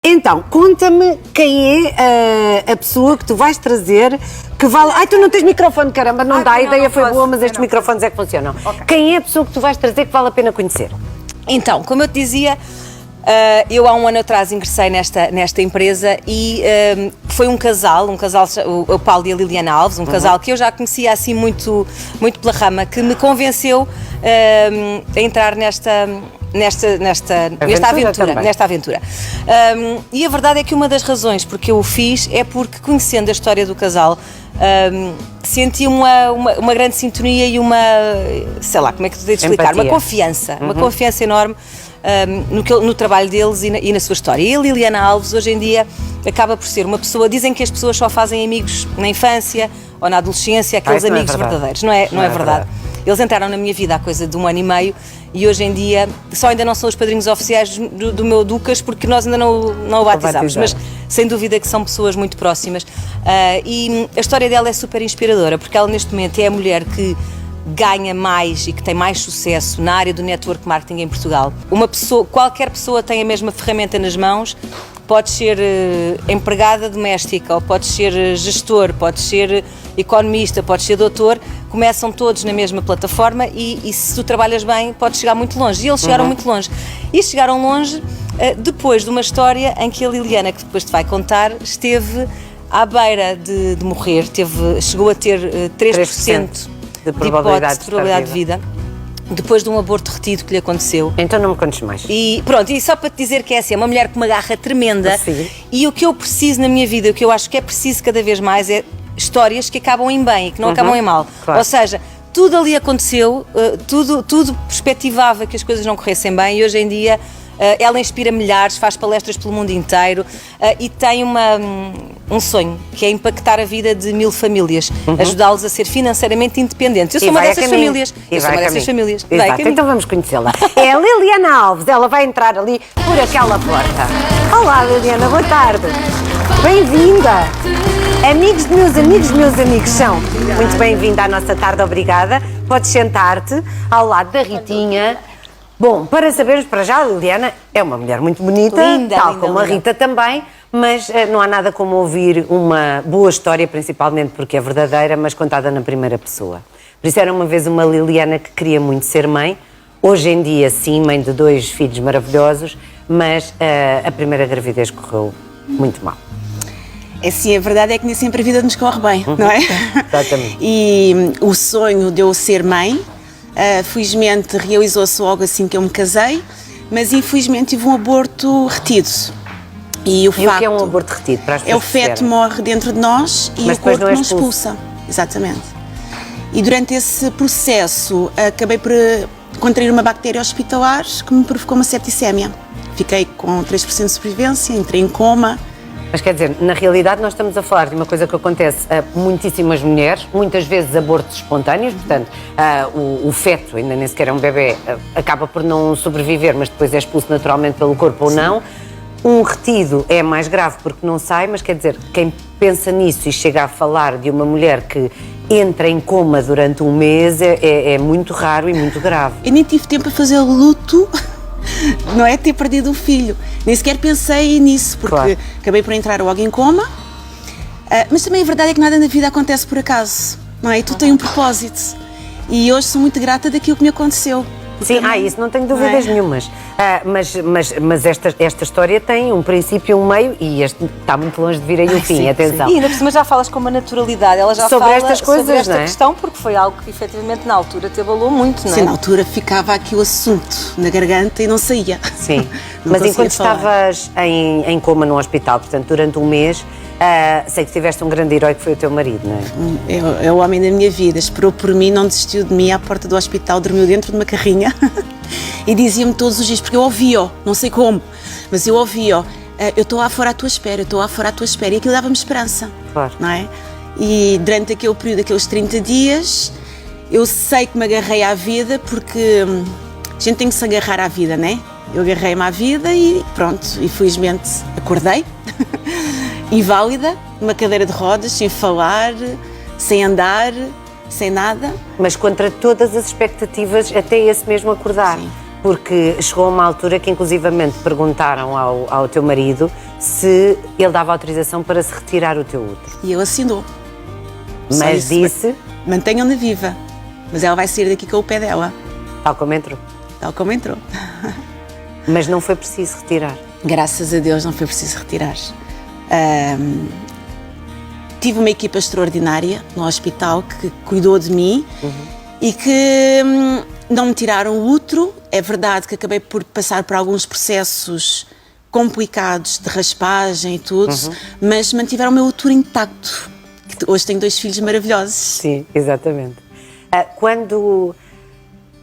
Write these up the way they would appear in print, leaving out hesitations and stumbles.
Então, conta-me quem é a pessoa que tu vais trazer que vale... Ai, tu não tens microfone, caramba, não dá, a ideia foi boa, mas estes microfones é que funcionam. Okay. Quem é a pessoa que tu vais trazer que vale a pena conhecer? Então, como eu te dizia, eu há um ano atrás ingressei nesta empresa e foi um casal, o Paulo e a Liliana Alves, um casal que eu já conhecia assim muito pela rama, que me convenceu a entrar nesta aventura. E a verdade é que uma das razões porque eu o fiz é porque, conhecendo a história do casal, senti uma grande sintonia e sei lá, como é que tu devo explicar? Uma confiança enorme no trabalho deles e na sua história. E a Liliana Alves, hoje em dia, acaba por ser uma pessoa... Dizem que as pessoas só fazem amigos na infância ou na adolescência, aqueles amigos verdadeiros. Não é verdade. Eles entraram na minha vida há coisa de 1 ano e meio e hoje em dia ainda não são os padrinhos oficiais do meu Ducas, porque nós ainda não o batizamos, mas sem dúvida que são pessoas muito próximas. E a história dela é super inspiradora, porque ela neste momento é a mulher que ganha mais e que tem mais sucesso na área do network marketing em Portugal. Qualquer pessoa tem a mesma ferramenta nas mãos, pode ser empregada doméstica, ou pode ser gestor, pode ser economista, pode ser doutor, começam todos na mesma plataforma e se tu trabalhas bem, podes chegar muito longe. E eles chegaram muito longe. E chegaram longe depois de uma história em que a Liliana, que depois te vai contar, esteve à beira de morrer, chegou a ter 3% de probabilidade de vida, depois de um aborto retido que lhe aconteceu. Então não me contes mais. E pronto, e só para te dizer que é assim, é uma mulher com uma garra tremenda. Sim. E o que eu preciso na minha vida, o que eu acho que é preciso cada vez mais é histórias que acabam em bem e que não acabam em mal. Claro. Ou seja, tudo ali aconteceu, tudo perspectivava que as coisas não corressem bem e hoje em dia ela inspira milhares, faz palestras pelo mundo inteiro e tem um sonho, que é impactar a vida de 1000 famílias, ajudá-los a ser financeiramente independentes. Eu sou uma dessas famílias. Então vamos conhecê-la. É a Liliana Alves, ela vai entrar ali por aquela porta. Olá, Liliana, boa tarde. Bem-vinda. Amigos de meus amigos são. Muito bem-vinda à nossa tarde, obrigada. Podes sentar-te ao lado da Ritinha. Bom, para sabermos, para já, a Liliana é uma mulher muito bonita, tal como a Rita também, mas não há nada como ouvir uma boa história, principalmente porque é verdadeira, mas contada na primeira pessoa. Por isso era uma vez uma Liliana que queria muito ser mãe, hoje em dia sim, mãe de 2 filhos maravilhosos, mas a primeira gravidez correu muito mal. É sim, a verdade é que nem sempre a vida nos corre bem, não é? Exatamente. E o sonho de eu ser mãe, felizmente realizou-se logo assim que eu me casei, mas infelizmente tive um aborto retido. E o que é um aborto retido? Para as pessoas o feto morre dentro de nós e o corpo não expulsa. Exatamente. E durante esse processo acabei por contrair uma bactéria hospitalar que me provocou uma septicémia. Fiquei com 3% de sobrevivência, entrei em coma. Mas quer dizer, na realidade nós estamos a falar de uma coisa que acontece a muitíssimas mulheres, muitas vezes abortos espontâneos, portanto, o feto, ainda nem sequer é um bebê, acaba por não sobreviver, mas depois é expulso naturalmente pelo corpo ou não. Um retido é mais grave porque não sai, mas quer dizer, quem pensa nisso e chega a falar de uma mulher que entra em coma durante 1 mês é muito raro e muito grave. Eu nem tive tempo a fazer luto, não é ter perdido o filho. Nem sequer pensei nisso, porque acabei por entrar logo em coma. Mas também a verdade é que nada na vida acontece por acaso, não é? E tu tens um propósito. E hoje sou muito grata daquilo que me aconteceu. Sim, isso não tenho dúvidas nenhumas. Mas esta história tem um princípio e um meio e este está muito longe de vir aí o fim, sim, atenção. Sim. E ainda por cima já falas com uma naturalidade, ela já sobre fala estas coisas, sobre esta não é? questão, porque foi algo que efetivamente na altura te abalou muito, não é? Sim, na altura ficava aqui o assunto na garganta e não saía. Sim, mas enquanto estavas em coma no hospital, portanto durante 1 mês, sei que tiveste um grande herói que foi o teu marido, não é? É o homem da minha vida, esperou por mim, não desistiu de mim à porta do hospital, dormiu dentro de uma carrinha e dizia-me todos os dias, porque eu ouvia-o, não sei como, mas eu ouvia-o, eu estou lá fora à tua espera, eu estou lá fora à tua espera, e aquilo dava-me esperança, não é? E durante aquele período, aqueles 30 dias, eu sei que me agarrei à vida, porque a gente tem que se agarrar à vida, não é? Eu agarrei-me à vida e pronto, e felizmente acordei, inválida, numa cadeira de rodas, sem falar, sem andar, sem nada. Mas contra todas as expectativas, até esse mesmo acordar. Sim. Porque chegou a uma altura que inclusivamente perguntaram ao teu marido se ele dava autorização para se retirar o teu útero. E ele assinou. Só Mas isso, disse, mantenham-na viva, mas ela vai sair daqui com o pé dela, tal como entrou. tal como entrou. Mas não foi preciso retirar. Graças a Deus não foi preciso retirar. Tive uma equipa extraordinária no hospital que cuidou de mim e que não me tiraram o útero. É verdade que acabei por passar por alguns processos complicados de raspagem e tudo, mas mantiveram o meu útero intacto. Hoje tenho 2 filhos maravilhosos. Sim, exatamente.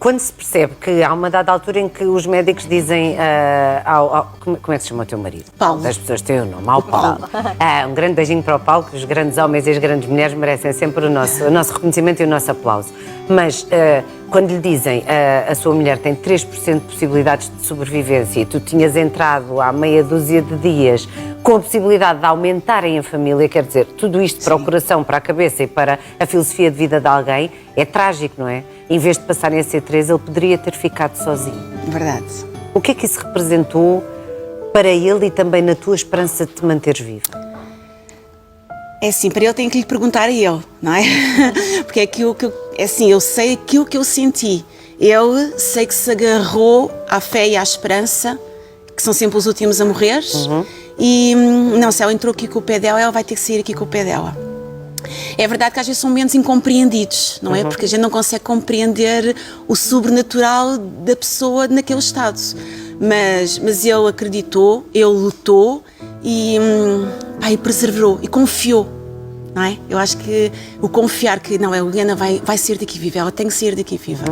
Quando se percebe que há uma dada altura em que os médicos dizem como é que se chama o teu marido? Paulo. As pessoas têm o nome, ao Paulo. Um grande beijinho para o Paulo, que os grandes homens e as grandes mulheres merecem sempre o nosso reconhecimento e o nosso aplauso. Mas quando lhe dizem a sua mulher tem 3% de possibilidades de sobrevivência e tu tinhas entrado há meia dúzia de dias com a possibilidade de aumentarem a família, quer dizer, tudo isto para o coração, para a cabeça e para a filosofia de vida de alguém, é trágico, não é? Em vez de passarem a ser 3, ele poderia ter ficado sozinho. Verdade. O que é que isso representou para ele e também na tua esperança de te manteres vivo? É assim, para ele tenho que lhe perguntar a ele, não é? Porque é aquilo que eu sei aquilo que eu senti. Ele sei que se agarrou à fé e à esperança, que são sempre os últimos a morrer, e não, se ela entrou aqui com o pé dela, ela vai ter que sair aqui com o pé dela. É verdade que às vezes são momentos incompreendidos, não é? Porque a gente não consegue compreender o sobrenatural da pessoa naquele estado. Mas ele acreditou, ele lutou e perseverou e confiou, não é? Eu acho que o confiar que não, a Liliana vai sair daqui viva, ela tem que sair daqui viva.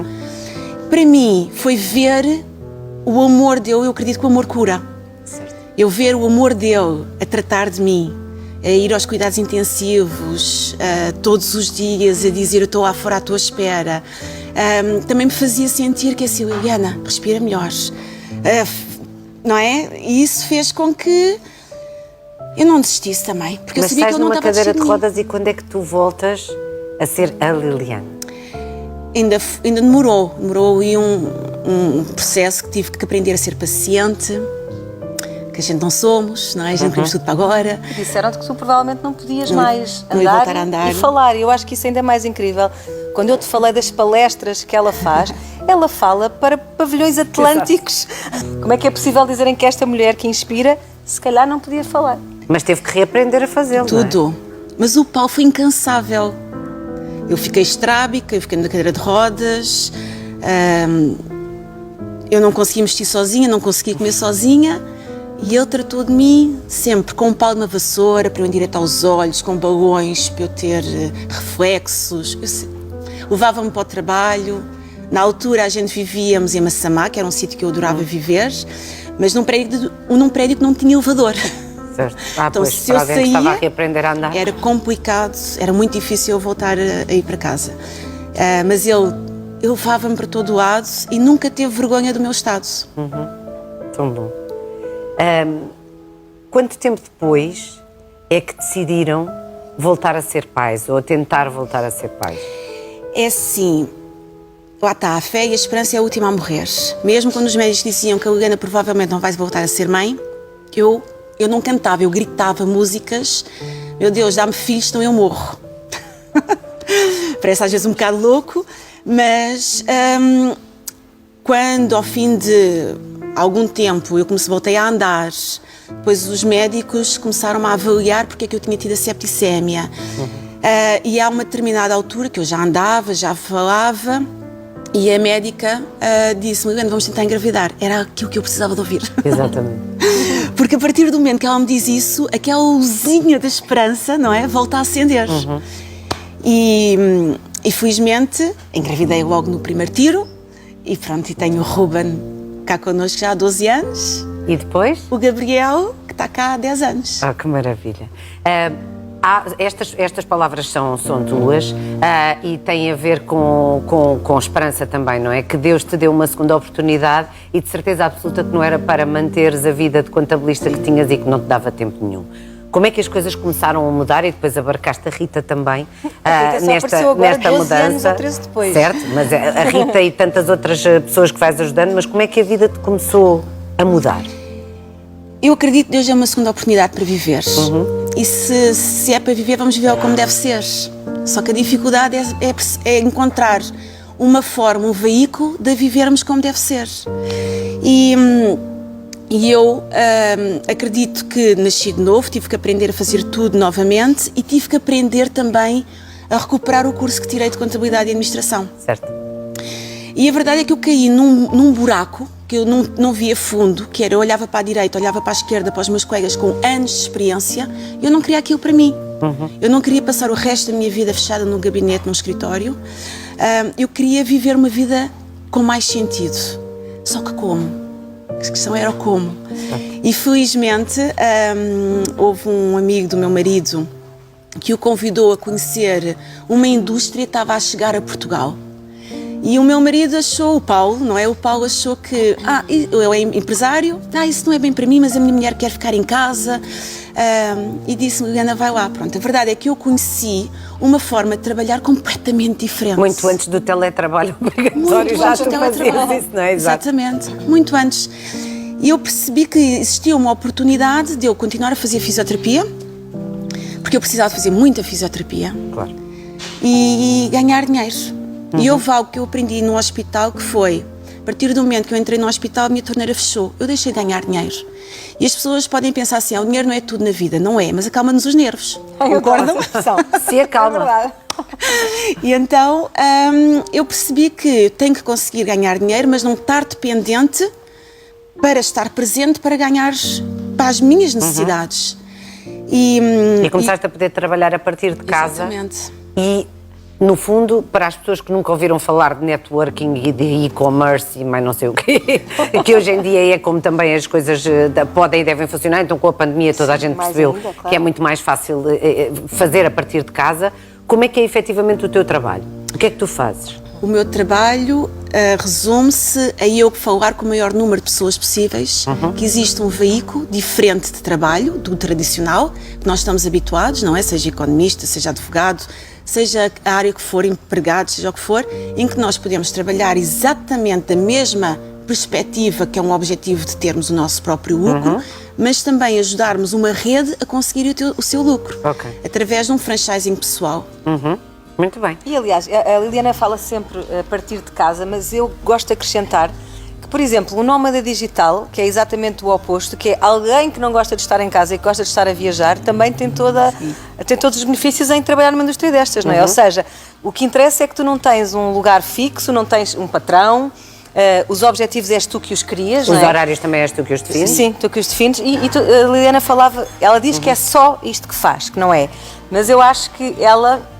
Para mim foi ver o amor dele, eu acredito que o amor cura. Certo. Eu ver o amor dele a tratar de mim, a ir aos cuidados intensivos, todos os dias, a dizer eu estou lá fora à tua espera, também me fazia sentir que é assim, Liliana, respira melhor, não é? E isso fez com que eu não desistisse também, porque Mas eu sabia que estás ele não numa estava a cadeira desistir de mim. rodas e quando é que tu voltas a ser a Liliana? Ainda demorou aí um processo que tive que aprender a ser paciente, que a gente não somos, não é? A gente queremos tudo para agora. Disseram-te que tu provavelmente não podias mais não ia voltar a andar. e falar. Eu acho que isso ainda é mais incrível. Quando eu te falei das palestras que ela faz, ela fala para pavilhões atlânticos. Como é que é possível dizerem que esta mulher que inspira, se calhar não podia falar? Mas teve que reaprender a fazê-lo, não é? Tudo. Mas o Paulo foi incansável. Eu fiquei estrábica, eu fiquei na cadeira de rodas, eu não conseguia mexer sozinha, não conseguia comer sozinha, e ele tratou de mim sempre com um pau de uma vassoura para eu ir direto aos olhos, com balões para eu ter reflexos. Levava-me para o trabalho. Na altura a gente vivíamos em Massamá, que era um sítio que eu adorava viver, mas num prédio que não tinha elevador. Certo. Então, Pois, se para eu alguém que estava a saía, reaprender a andar. era complicado, era muito difícil eu voltar a ir para casa. Mas ele levava-me para todo o lado e nunca teve vergonha do meu estado. Tão bom. Quanto tempo depois é que decidiram voltar a ser pais ou a tentar voltar a ser pais? É assim, lá está, a fé e a esperança é a última a morrer. Mesmo quando os médicos diziam que a Liliana provavelmente não vai voltar a ser mãe, eu não cantava, eu gritava músicas. Meu Deus, dá-me filhos, senão eu morro. Parece às vezes um bocado louco, mas quando ao fim de algum tempo eu voltei a andar, depois os médicos começaram a avaliar porque é que eu tinha tido a septicémia. E há uma determinada altura que eu já andava, já falava, e a médica disse-me, Liliana, vamos tentar engravidar. Era aquilo que eu precisava de ouvir. Exatamente. Porque a partir do momento que ela me diz isso, aquela luzinha da esperança, não é? Volta a acender. E felizmente engravidei logo no primeiro tiro e pronto, e tenho o Ruben cá connosco já há 12 anos. E depois? O Gabriel, que está cá há 10 anos. Ah, que maravilha. Estas palavras são tuas e têm a ver com esperança também, não é? Que Deus te deu uma segunda oportunidade e de certeza absoluta que não era para manteres a vida de contabilista que tinhas e que não te dava tempo nenhum. Como é que as coisas começaram a mudar e depois abarcaste a Rita também apareceu agora, nesta 12 mudança? anos ou 13 depois. Certo, mas a Rita e tantas outras pessoas que vais ajudando, mas como é que a vida te começou a mudar? Eu acredito que Deus é uma segunda oportunidade para viver. E se é para viver, vamos viver como deve ser. Só que a dificuldade é encontrar uma forma, um veículo de vivermos como deve ser. E eu acredito que nasci de novo, tive que aprender a fazer tudo novamente e tive que aprender também a recuperar o curso que tirei de Contabilidade e Administração. Certo. E a verdade é que eu caí num buraco que eu não via fundo, que era, eu olhava para a direita, olhava para a esquerda, para os meus colegas com anos de experiência, e eu não queria aquilo para mim. Eu não queria passar o resto da minha vida fechada num gabinete, num escritório. Eu queria viver uma vida com mais sentido. Só que como? A questão era o como. E felizmente houve um amigo do meu marido que o convidou a conhecer uma indústria que estava a chegar a Portugal. E o meu marido achou, o Paulo, não é? O Paulo achou que, eu é empresário, isso não é bem para mim, mas a minha mulher quer ficar em casa. E disse-me, Liliana, vai lá. Pronto, a verdade é que eu conheci uma forma de trabalhar completamente diferente. Muito antes do teletrabalho obrigatório, já tu fazias isso, não é? Exatamente, muito antes. E eu percebi que existia uma oportunidade de eu continuar a fazer fisioterapia, porque eu precisava fazer muita fisioterapia. Claro. E ganhar dinheiro. E houve algo que eu aprendi no hospital que foi, a partir do momento que eu entrei no hospital, a minha torneira fechou. Eu deixei de ganhar dinheiro. E as pessoas podem pensar assim, o dinheiro não é tudo na vida. Não é, mas acalma-nos os nervos. Concordam? Se acalma. E então eu percebi que tenho que conseguir ganhar dinheiro, mas não estar dependente para estar presente, para ganhar para as minhas necessidades. E começaste a poder trabalhar a partir de casa. Exatamente. E, no fundo, para as pessoas que nunca ouviram falar de networking e de e-commerce e mais não sei o quê, que hoje em dia é como também as coisas podem e devem funcionar, então com a pandemia toda a gente percebeu ainda, claro, que é muito mais fácil fazer a partir de casa. Como é que é efetivamente o teu trabalho? O que é que tu fazes? O meu trabalho resume-se a eu falar com o maior número de pessoas possíveis, que existe um veículo diferente de trabalho, do tradicional, que nós estamos habituados, não é? Seja economista, seja advogado, seja a área que for, empregado, seja o que for, em que nós podemos trabalhar exatamente da mesma perspectiva, que é um objetivo de termos o nosso próprio lucro, mas também ajudarmos uma rede a conseguir o seu lucro, através de um franchising pessoal. Muito bem. E, aliás, a Liliana fala sempre a partir de casa, mas eu gosto de acrescentar que, por exemplo, o nómada digital, que é exatamente o oposto, que é alguém que não gosta de estar em casa e que gosta de estar a viajar, também tem todos os benefícios em trabalhar numa indústria destas, não é? Ou seja, o que interessa é que tu não tens um lugar fixo, não tens um patrão, os objetivos és tu que os crias, os horários também és tu que os defines. Sim, tu que os defines. E a Liliana falava, ela diz que é só isto que faz, que não é. Mas eu acho que ela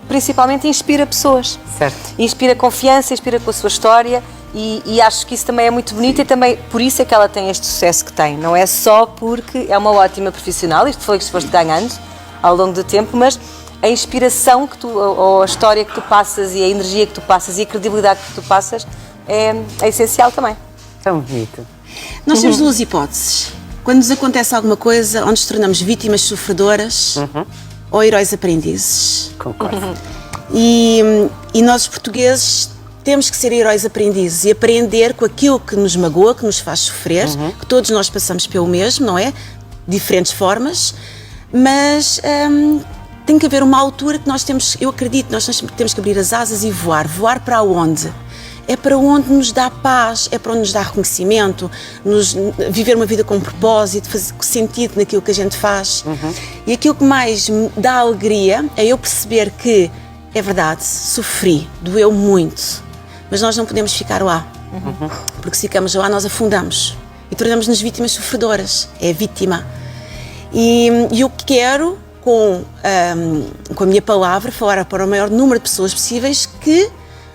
principalmente inspira pessoas. Certo. Inspira confiança, inspira com a sua história e acho que isso também é muito bonito e também por isso é que ela tem este sucesso que tem. Não é só porque é uma ótima profissional, isto foi o que foste ganhando ao longo do tempo, mas a inspiração que tu, ou a história que tu passas e a energia que tu passas e a credibilidade que tu passas é essencial também. Tão bonito. Nós temos duas hipóteses. Quando nos acontece alguma coisa onde nos tornamos vítimas sofredoras ou heróis aprendizes. Concordo. E nós, portugueses, temos que ser heróis aprendizes e aprender com aquilo que nos magoa, que nos faz sofrer, que todos nós passamos pelo mesmo, não é? Diferentes formas, mas tem que haver uma altura que nós temos, eu acredito, nós temos que abrir as asas e voar. Voar para onde? É para onde nos dá paz, é para onde nos dá reconhecimento, viver uma vida com propósito, fazer sentido naquilo que a gente faz. E aquilo que mais me dá alegria é eu perceber que, é verdade, sofri, doeu muito, mas nós não podemos ficar lá. Porque se ficamos lá, nós afundamos e tornamos-nos vítimas sofredoras. É vítima. E eu quero, com a minha palavra, falar para o maior número de pessoas possíveis que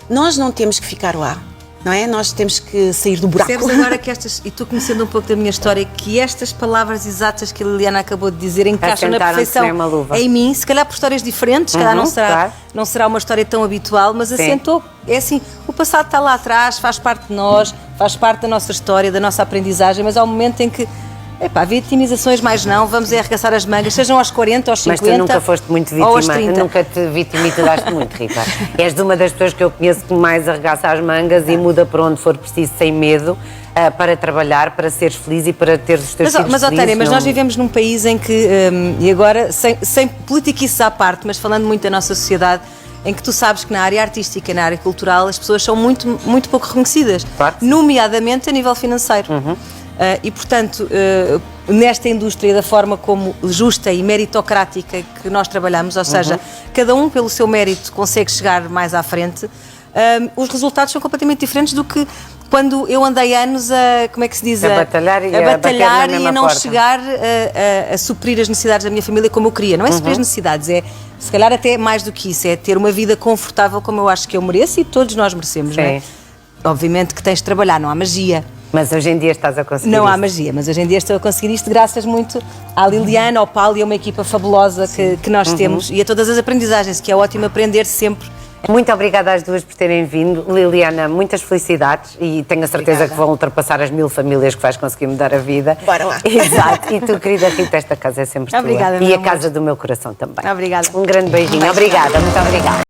nós não temos que ficar lá, não é? Nós temos que sair do buraco. Percebes agora que e tu conhecendo um pouco da minha história, que estas palavras exatas que a Liliana acabou de dizer encaixam na perfeição em mim, se calhar por histórias diferentes, se calhar não será uma história tão habitual, mas assentou, é assim, o passado está lá atrás, faz parte de nós, faz parte da nossa história, da nossa aprendizagem, mas há um momento em que Epá, vitimizações mais não, vamos arregaçar as mangas, sejam aos 40, aos 50 Mas tu nunca foste muito ou aos vítima, 30. nunca te vitimizaste muito, Rita. És de uma das pessoas que eu conheço que mais arregaça as mangas e muda para onde for preciso, sem medo, para trabalhar, para seres feliz e para teres os teus filhos Mas, felizes. Tânia, mas não... nós vivemos num país em que, e agora, sem politiquices à parte, mas falando muito da nossa sociedade, em que tu sabes que na área artística e na área cultural as pessoas são muito, muito pouco reconhecidas, Claro. nomeadamente a nível financeiro. E, portanto, nesta indústria, da forma como justa e meritocrática que nós trabalhamos, ou seja, cada um pelo seu mérito consegue chegar mais à frente, os resultados são completamente diferentes do que quando eu andei anos como é que se diz? A batalhar e A não chegar a suprir as necessidades da minha família como eu queria. Não é suprir as necessidades, é se calhar até mais do que isso, é ter uma vida confortável como eu acho que eu mereço e todos nós merecemos, não é? Obviamente que tens de trabalhar, não há magia. Mas hoje em dia estás a conseguir Não há isso. magia, mas hoje em dia estou a conseguir isto graças muito à Liliana, ao Paulo e a uma equipa fabulosa que nós temos e a todas as aprendizagens, que é ótimo aprender sempre. Muito obrigada às duas por terem vindo. Liliana, muitas felicidades e tenho a certeza que vão ultrapassar as 1000 famílias que vais conseguir mudar a vida. Bora lá. Exato. E tu, querida Rita, esta casa é sempre tua. Obrigada, E meu a casa do meu coração também. Obrigada. Um grande beijinho. Obrigada, muito obrigada.